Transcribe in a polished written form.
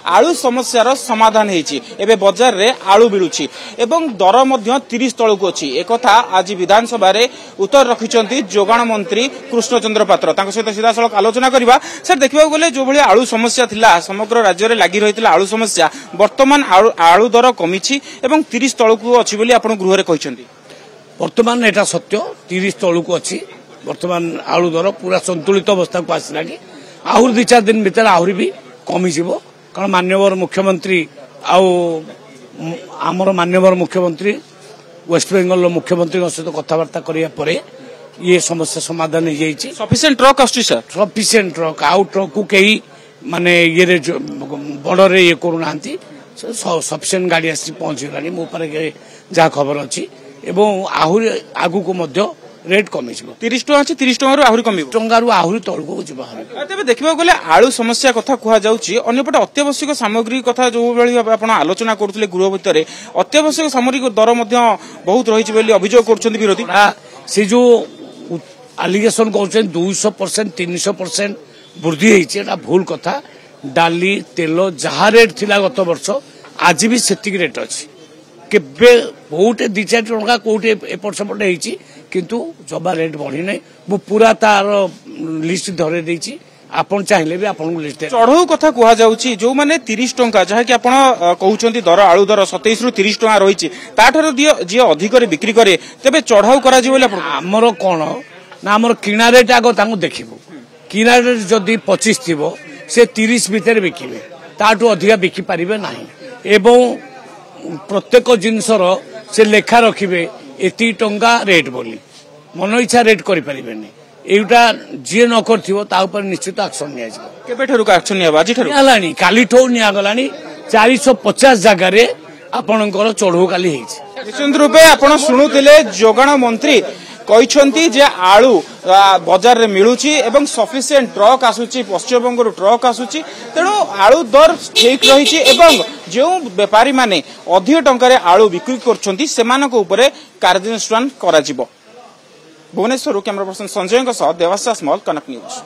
आलू समस्यार समाधान होइछि बजार रे आलू मिलुछि एवं दर मध्य 30 तलक अछि एकथा आज विधानसभा रे उत्तर रखिछंती जोगाण मंत्री कृष्णचंद्र पात्र तांको सहित सीधा सड़क आलोचना करबा। सर देखबा गले जो भली आलू समस्या थिला समग्र राज्य रे लागि रहितला आलू समस्या वर्तमान आलू दर कमिछि एवं 30 तलक अछि बोली आपण गृह रे कहिछंती। वर्तमान एटा सत्य 30 तलक अछि वर्तमान आलू दर पूरा संतुलित अवस्था को आसिलानी आहुर 2-4 दिन भीतर आहुरी भी कमी जिवो कारण माननीय मुख्यमंत्री आमर माननीय मुख्यमंत्री वेस्ट बेंगल मुख्यमंत्री सहित कथबार्ता करिया परे ये समस्या समाधान हो जाइए। सफिशिएंट ट्रक आछी सर सफिशिएंट ट्रक आउ ट्रक को कई माने ये बॉर्डर रे ये करूना सफिशिएंट गाड़ी आसी पहुंच गलानी मो पारे जहाँ खबर अच्छी एवं आहुरी आगु को मध्य रेट कमी 30 टका अछि 30 टका आहुरी कमी टंगारू आहुरी तळको जिबा। तेबे देखबा गले आलू समस्या कथा कुहा जाउछि अन्यपटे अत्यावश्यक सामग्री कथा जो बेली आपण आलोचना करथले गृह भितरे अत्यावश्यक सामग्री दर मध्य बहुत रहिछि बोली अभियोग करछन्ती विरोधी से जो एलिगेशन कहछन 200% 300% वृद्धि होइछि एटा भूल कथा। डाली तेल जहा रेट थिला गत वर्ष आज भी सेतिक रेट अछि केबे बहुत 2-4 टका कोटे एपट सेपट होइछि किंतु जबा रेट बढ़ी नहीं मु पूरा तार लिस्ट धरे देछि आपण चाहिले भी आपण लिस्ट चढ़ऊ कथा कुहा जाउछि जो माने 30 टंका जहा कि आपण कहउछन्ती दर आलू दर 27 रु 30 टका रहिछि ताठार जे अधिक रे बिक्री करे तबे चढ़ऊ करा जिवो बोले हमर कोन ना हमर किना रेट आगो तांको देखिबो किना रेट जदी 25 थिबो से 30 भीतर बिकिबे ताटू अधिक बिकि परिबे नाही एवं प्रत्येक जिनसर से लेखा रखिबे एति टंका रेट बोली मन इच्छा रेट करि परिबेनी एटा जे न करथिबो ता ऊपर निश्चित एक्शन निया जिवो। केबे ठरु का एक्शन निया बाजी ठरु आलानी काली ठो निया गलानी 450 जगह रे आपनकर चढ़ो काली हेछि। निश्चित रूपे आपण सुनुतिले जोगाण मंत्री कहिछन्ती जे आलू बाजार रे मिलुछि एवं सफिशिएंट ट्रक आसुछि पश्चिमबंग ट्रक आसुछि तेणु आलू दर ठीक रहिछि एवं जो व्यापारी माने अधिक टंका आलू बिक्री करछन्ती सेमानक उपरे कार्यानुष्ठान करा जिवो। भुवनेश्वर कैमरा पर्सन संजय सह देवाशीष मल कनक न्यूज।